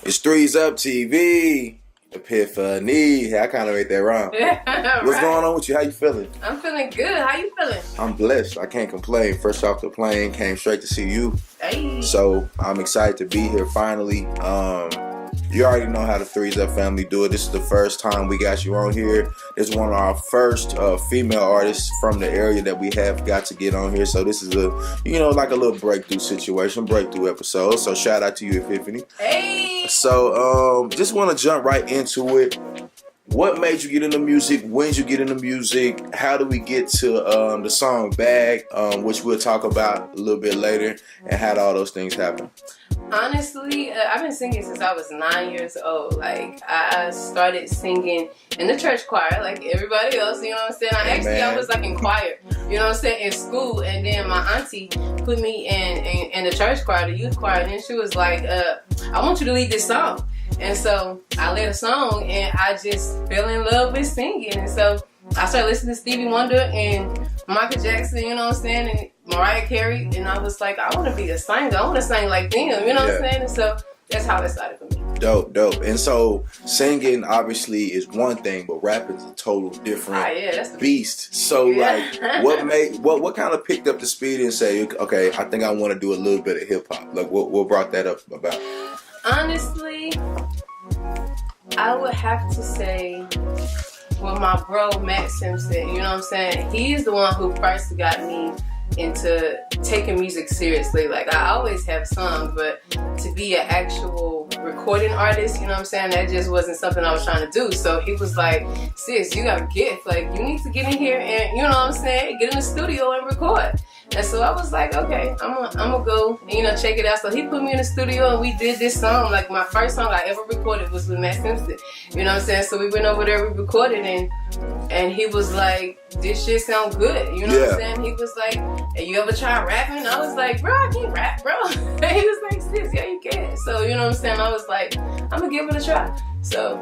It's Threes Up TV. Epiphane. I kind of made that wrong. What's going on with you? How you feeling? I'm feeling good. How you feeling? I'm blessed. I can't complain. Fresh off the plane, came straight to see you. Hey. So I'm excited to be here finally. You already know how the Threes Up family do it. This is the first time we got you on here. This is one of our first female artists from the area that we have got to get on here. So this is like a little breakthrough situation, breakthrough episode. So shout out to you, Epiphane. Hey. So just want to jump right into it. What made you get into music? When did you get into music? How do we get to the song Bag, which we'll talk about a little bit later, and how did all those things happen? Honestly, I've been singing since I was 9 years old. Like, I started singing in the church choir, like everybody else, you know what I'm saying? I was like in choir, you know what I'm saying, in school, and then my auntie put me in the church choir, the youth choir, and then she was like, I want you to lead this song. And so I led a song, and I just fell in love with singing. And so I started listening to Stevie Wonder and Michael Jackson, you know what I'm saying, and Mariah Carey, and I was like, I want to be a singer. I want to sing like them, you know what I'm saying? And so that's how it started for me. Dope. And so singing obviously is one thing, but rapping is a total different that's beast. So like, what kind of picked up the speed and say, okay, I think I want to do a little bit of hip hop? Like, what brought that up about? Honestly, I would have to say, well, my bro Matt Simpson, you know what I'm saying? He's the one who first got me into taking music seriously. Like, I always have songs, but to be an actual recording artist, you know what I'm saying, that just wasn't something I was trying to do. So he was like, sis, you got a gift. Like, you need to get in here and, you know what I'm saying, get in the studio and record. And so I was like, okay, I'm gonna go and, check it out. So he put me in the studio and we did this song. Like, my first song I ever recorded was with Matt Simpson. You know what I'm saying? So we went over there, we recorded, and he was like, this shit sound good. You know what I'm saying? He was like, hey, you ever try rapping? I was like, bro, I can't rap, bro. And he was like, sis, yeah, you can. So, you know what I'm saying? I was like, I'm gonna give it a try. So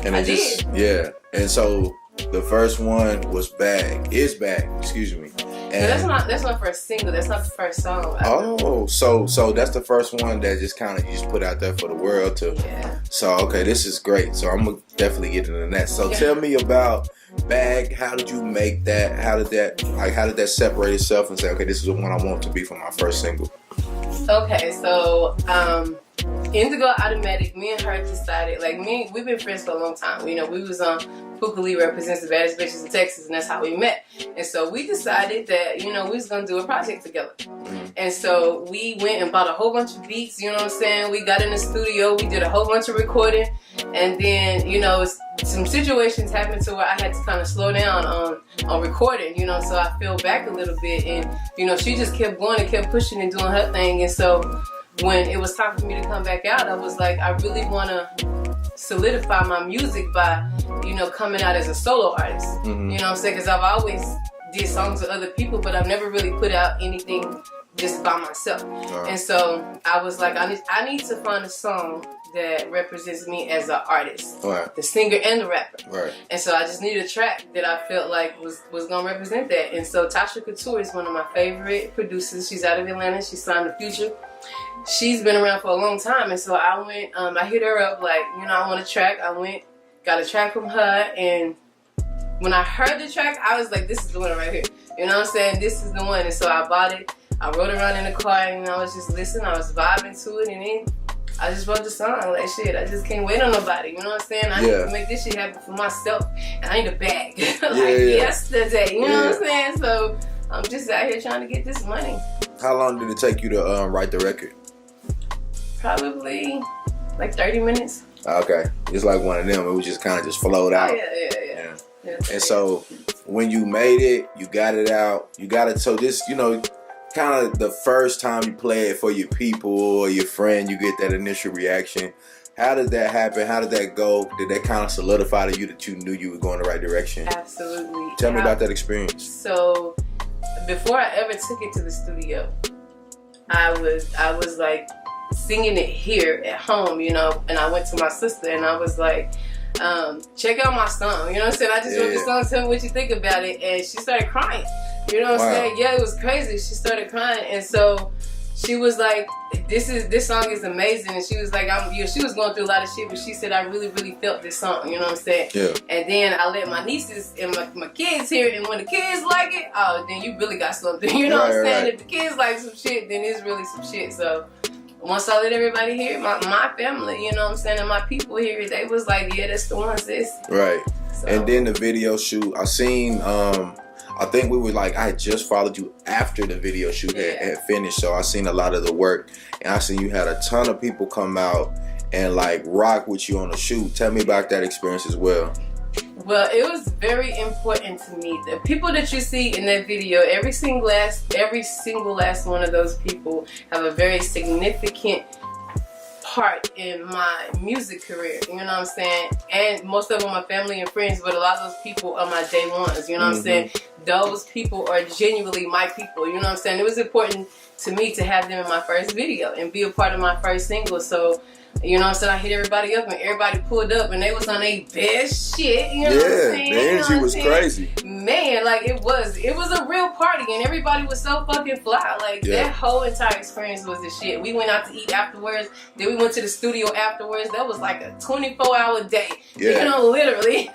and I did. Yeah. And so the first one was Bag, excuse me. And that's my first single. That's not the first song. Oh, so that's the first one that just kind of you just put out there for the world to. Yeah. So okay, this is great. So I'm gonna definitely get into that. So tell me about Bag. How did you make that? How did that separate itself and say, okay, this is the one I want to be for my first single? Okay, so Indigo Automatic, me and her decided, like, we've been friends for a long time. We was on Lee Represents the Baddest Bitches in Texas, and that's how we met. And so we decided that, we was going to do a project together. And so we went and bought a whole bunch of beats, you know what I'm saying? We got in the studio, we did a whole bunch of recording, and then, some situations happened to where I had to kind of slow down on recording, so I fell back a little bit, and, she just kept going and kept pushing and doing her thing. And so when it was time for me to come back out, I was like, I really want to solidify my music by, coming out as a solo artist. You know what I'm saying? Because I've always did songs with other people, but I've never really put out anything just by myself. And so I was like, I need to find a song that represents me as an artist, the singer and the rapper. And so I just needed a track that I felt like was going to represent that. And so Tasha Couture is one of my favorite producers. She's out of Atlanta. She signed to Future. She's been around for a long time. And so I went, I hit her up like, I want a track. I went, got a track from her. And when I heard the track, I was like, this is the one right here. You know what I'm saying? This is the one. And so I bought it. I rode around in the car and I was just listening. I was vibing to it. And then I just wrote the song. Like, shit, I just can't wait on nobody. You know what I'm saying? I need to make this shit happen for myself. And I need a bag. Yesterday. You know what I'm saying? So I'm just out here trying to get this money. How long did it take you to write the record? Probably like 30 minutes. Okay. It's like one of them. It was just kind of just flowed out. Yeah. And so when you made it, you got it out. You got it. So this, kind of the first time you play it for your people or your friend, you get that initial reaction. How did that happen? How did that go? Did that kind of solidify to you that you knew you were going the right direction? Absolutely. Tell me about that experience. So before I ever took it to the studio, I was like singing it here at home, and I went to my sister and I was like, check out my song, you know what I'm saying? I just wrote the song, tell me what you think about it. And she started crying, you know what I'm saying? Yeah, it was crazy. She started crying. And so she was like, this song is amazing, and she was like, she was going through a lot of shit, but she said, I really, really felt this song, you know what I'm saying? Yeah. And then I let my nieces and my kids hear it, and when the kids like it, oh, then you really got something, you know what I'm saying? If the kids like some shit, then it's really some shit. So once I let everybody hear it, my family, you know what I'm saying, and my people hear it, they was like, yeah, that's the one, sis. Right. So. And then the video shoot, I seen, I think we were like, I just followed you after the video shoot had finished, so I seen a lot of the work, and I seen you had a ton of people come out and like rock with you on the shoot. Tell me about that experience as well. Well, it was very important to me. The people that you see in that video, every single last one of those people have a very significant part in my music career, you know what I'm saying? And most of them are family and friends, but a lot of those people are my day ones, you know what I'm saying? Those people are genuinely my people, you know what I'm saying? It was important to me to have them in my first video and be a part of my first single. So, you know what I'm saying, I hit everybody up and everybody pulled up and they was on their best shit, you know what I'm saying? The energy was crazy. Man, like it was a real party and everybody was so fucking fly. Like that whole entire experience was the shit. We went out to eat afterwards, then we went to the studio afterwards. That was like a 24-hour day, you know, literally.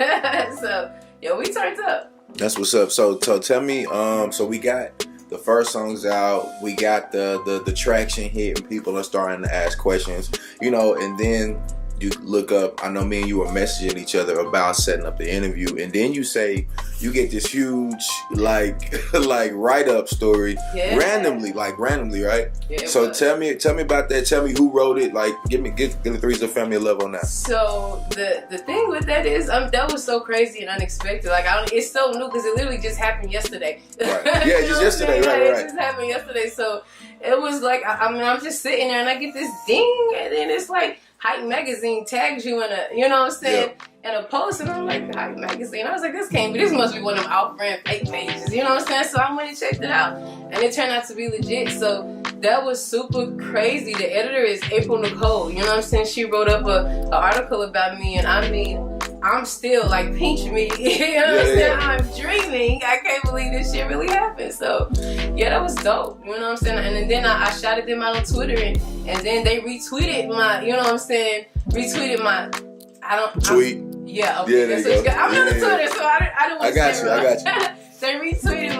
So, yo, we turned up. That's what's up. So tell me, so we got the first song's out, we got the traction hit, and people are starting to ask questions, you know, and then you look up, I know me and you were messaging each other about setting up the interview, and then you say you get this huge like write-up story randomly, right? Yeah, so tell me about that. Tell me who wrote it. Like, give the Threes of Family love on that. So the thing with that is, that was so crazy and unexpected. Like, it's so new because it literally just happened yesterday. Right. Yeah, just yesterday. Right. It just happened yesterday. So it was like, I'm just sitting there and I get this ding, and then it's like, Hype Magazine tags you in a, you know what I'm saying, in a post, and I'm like, Hype Magazine. I was like, this must be one of them off-brand fake pages, you know what I'm saying? So I went and checked it out, and it turned out to be legit. So that was super crazy. The editor is April Nicole, you know what I'm saying? She wrote up an article about me, and I mean, I'm still like, pinch me, you know what I'm saying? I'm dreaming. I can't believe this shit really happened. So yeah, that was dope, you know what I'm saying? And then I shouted them out on Twitter, and then they retweeted my, you know what I'm saying? Retweeted my, tweet. Okay, yeah, that's what you got. I'm on Twitter, so I didn't want to say I got you. They retweeted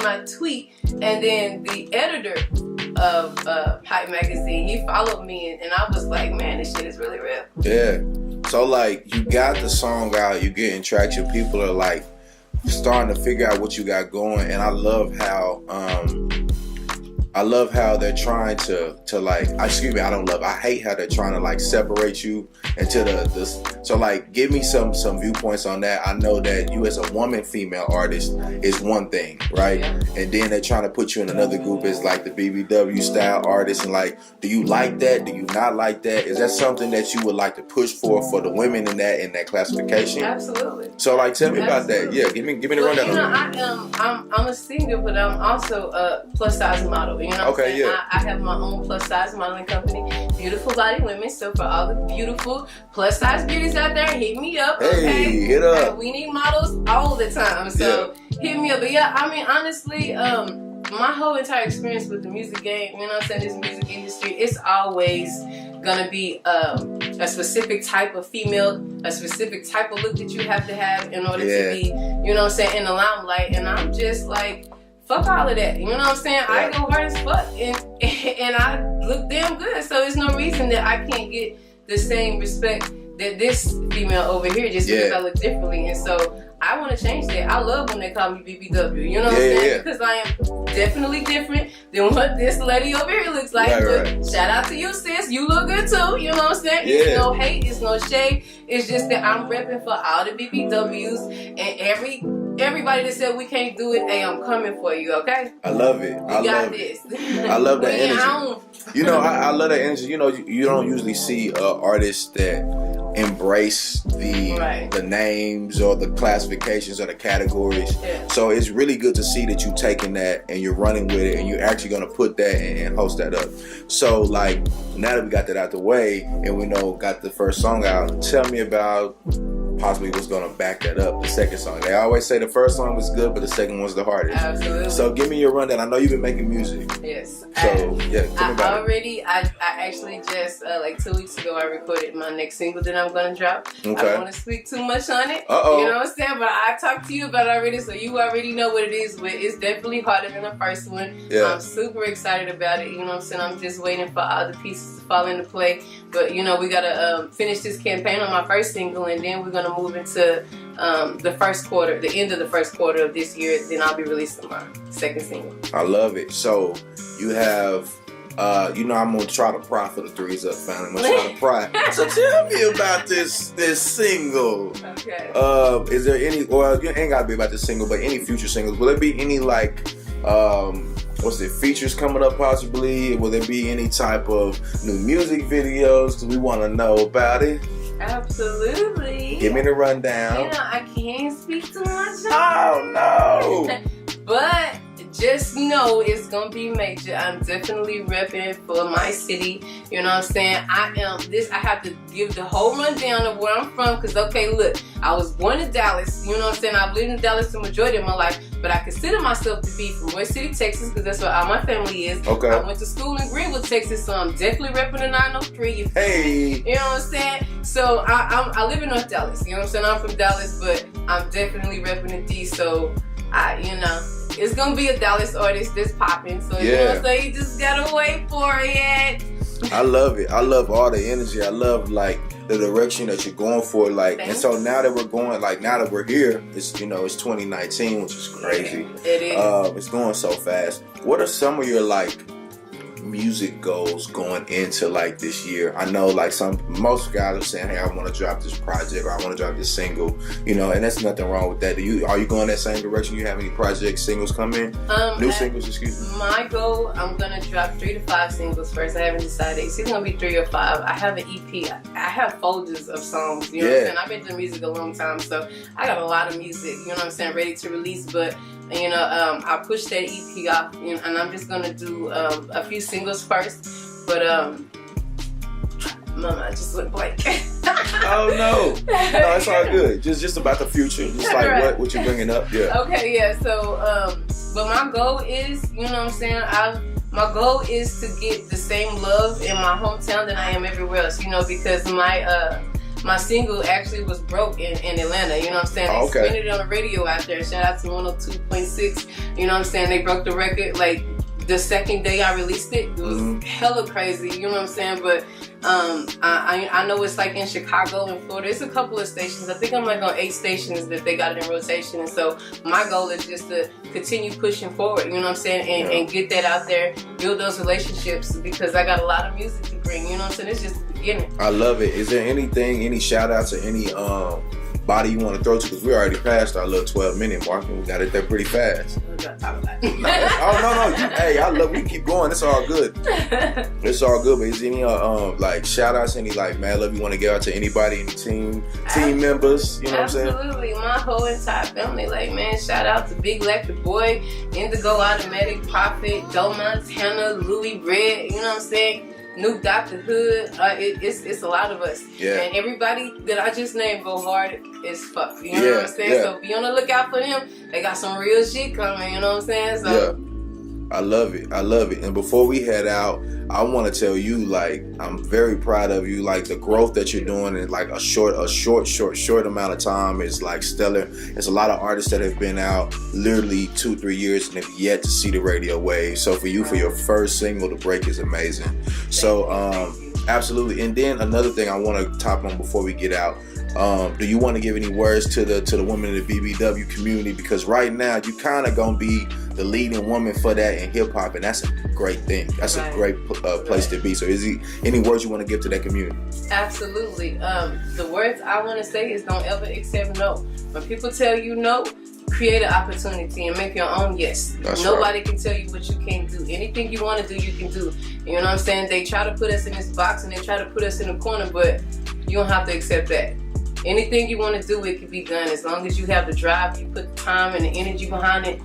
my tweet, and then the editor of Hype Magazine, he followed me, and I was like, man, this shit is really real. Yeah. So like, you got the song out, you getting traction, people are like starting to figure out what you got going, and I love how they're trying to like, I hate how they're trying to like separate you into so like, give me some viewpoints on that. I know that you as a woman female artist is one thing, right? And then they're trying to put you in another group as like the BBW style artist, and like, do you like that? Do you not like that? Is that something that you would like to push for the women in that classification? Absolutely. So like, tell me about that. Yeah, give me the rundown. You know, I'm a singer, but I'm also a plus size model. You know what I'm saying? I have my own plus size modeling company, Beautiful Body Women. So for all the beautiful plus size beauties out there, hit me up. Hey, hit up. We need models all the time. So hit me up. But yeah, I mean, honestly, my whole entire experience with the music game, you know what I'm saying, this music industry, it's always gonna be a specific type of female, a specific type of look that you have to have in order to be, you know what I'm saying, in the limelight. And I'm just like, fuck all of that, you know what I'm saying? I go hard as fuck, and I look damn good, so there's no reason that I can't get the same respect that this female over here just because I look differently. And so I want to change that. I love when they call me BBW, you know what I'm saying? Because I am definitely different than what this lady over here looks like. But shout out to you, sis. You look good too, you know what I'm saying? It's no hate, it's no shade. It's just that I'm repping for all the BBWs, and everybody that said we can't do it, hey, I'm coming for you, okay? I love it. I love this. I love that energy. You know, I love that energy. You know, you don't usually see artists that embrace the names or the classifications or the categories. So it's really good to see that you're taking that and you're running with it, and you're actually going to put that and host that up. So like, now that we got that out the way and we got the first song out, tell me about possibly what's gonna back that up, the second song. They always say the first song was good, but the second one's the hardest. Absolutely. So give me your rundown. I know you've been making music. Yes. So yeah, tell me about it. I actually just like 2 weeks ago I recorded my next single that I'm gonna drop. Okay. I don't want to speak too much on it. Uh-oh. You know what I'm saying? But I talked to you about it already, so you already know what it is. But it's definitely harder than the first one. Yeah. I'm super excited about it. You know what I'm saying? I'm just waiting for all the pieces to fall into play. But you know, we gotta finish this campaign on my first single, and then we're gonna move into the end of the first quarter of this year. Then I'll be releasing my second single. I love it. So you have, you know, I'm gonna try to pry for the Threes Up family. I'm gonna try to pry. So tell me about this single. Okay. Is there any? Well, you ain't gotta be about this single, but any future singles? Will there be any like, what's it? Features coming up possibly? Will there be any type of new music videos? Because we want to know about it. Absolutely. Give me the rundown. You know, I can't speak too much. Oh no. But just know it's gonna be major. I'm definitely repping for my city. You know what I'm saying? I have to give the whole rundown of where I'm from. Cause okay, look, I was born in Dallas. You know what I'm saying? I've lived in Dallas the majority of my life. But I consider myself to be from West City, Texas, because that's where all my family is. Okay. I went to school in Greenville, Texas, so I'm definitely repping the 903. Hey. You know what I'm saying? So I live in North Dallas. You know what I'm saying? I'm from Dallas, but I'm definitely repping the D. So it's gonna be a Dallas artist that's popping. So you know what I'm saying? You just gotta wait for it. I love it. I love all the energy. I love like the direction that you're going for. Like, Thanks. and so now that we're going, like now that we're here, it's, you know, it's 2019, which is crazy. Yeah, it is. It's going so fast. What are some of your like music goals going into like this year? I know like most guys are saying, hey, I want to drop this project or I want to drop this single, you know, and that's nothing wrong with that. Are you going that same direction? You have any project singles coming? New singles, excuse me. My goal, I'm gonna drop 3 to 5 singles first. I haven't decided. It's either gonna be 3 or 5. I have an EP. I have folders of songs. You know what I'm saying? I've been doing music a long time, so I got a lot of music. You know what I'm saying? Ready to release, but you know, I pushed that EP off, you know, and I'm just gonna do a few singles first. But Mama, I just went blank. Oh no, it's all good. Just about the future, just like right. what you're bringing up. Yeah. Okay, yeah. So, but my goal is, you know what I'm saying? My goal is to get the same love in my hometown that I am everywhere else. You know, because my single actually was broke in Atlanta, you know what I'm saying? They spinning it on the radio out there. Shout out to 102.6, you know what I'm saying? They broke the record like the second day I released it. It was hella crazy, you know what I'm saying? But I know it's like in Chicago and Florida. It's a couple of stations. I think I'm like on 8 stations that they got it in rotation. And so my goal is just to continue pushing forward, you know what I'm saying? And get that out there, build those relationships, because I got a lot of music to bring, you know what I'm saying? It's just the beginning. I love it. Is there any shout outs or any body you want to throw to? Because we already passed our little 12-minute mark and we got it there pretty fast. We're gonna talk about it. No. We keep going. It's all good. It's all good. But is there any like shout outs, any like mad love you want to give out to anybody, any team members? You know what I'm saying? Absolutely. My whole entire family. Like, man, shout out to Big Black the Boy, Indigo Automatic, Prophet, Doe Montana, Louis Red. You know what I'm saying? New Dr. Hood, it's a lot of us. Yeah. And everybody that I just named go hard as fuck. You know what I'm saying? Yeah. So be on the lookout for them. They got some real shit coming, you know what I'm saying? So I love it. And before we head out, I want to tell you, like, I'm very proud of you. Like, the growth that you're doing in like a short amount of time is like stellar. There's a lot of artists that have been out literally 2-3 years and have yet to see the radio wave. So for you, for your first single to break is amazing. So absolutely. And then another thing I want to top on before we get out. Do you want to give any words to the women in the BBW community? Because right now you kind of gonna be the leading woman for that in hip hop, and that's a great thing. That's a great place to be. So is there any words you want to give to that community? Absolutely. The words I want to say is don't ever accept no. When people tell you no, create an opportunity and make your own yes. Nobody can tell you what you can't do. Anything you want to do, you can do. You know what I'm saying? They try to put us in this box and they try to put us in a corner, but you don't have to accept that. Anything you want to do, it can be done. As long as you have the drive, you put the time and the energy behind it,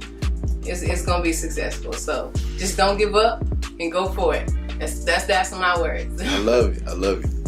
it's going to be successful. So just don't give up and go for it. That's my words. I love it.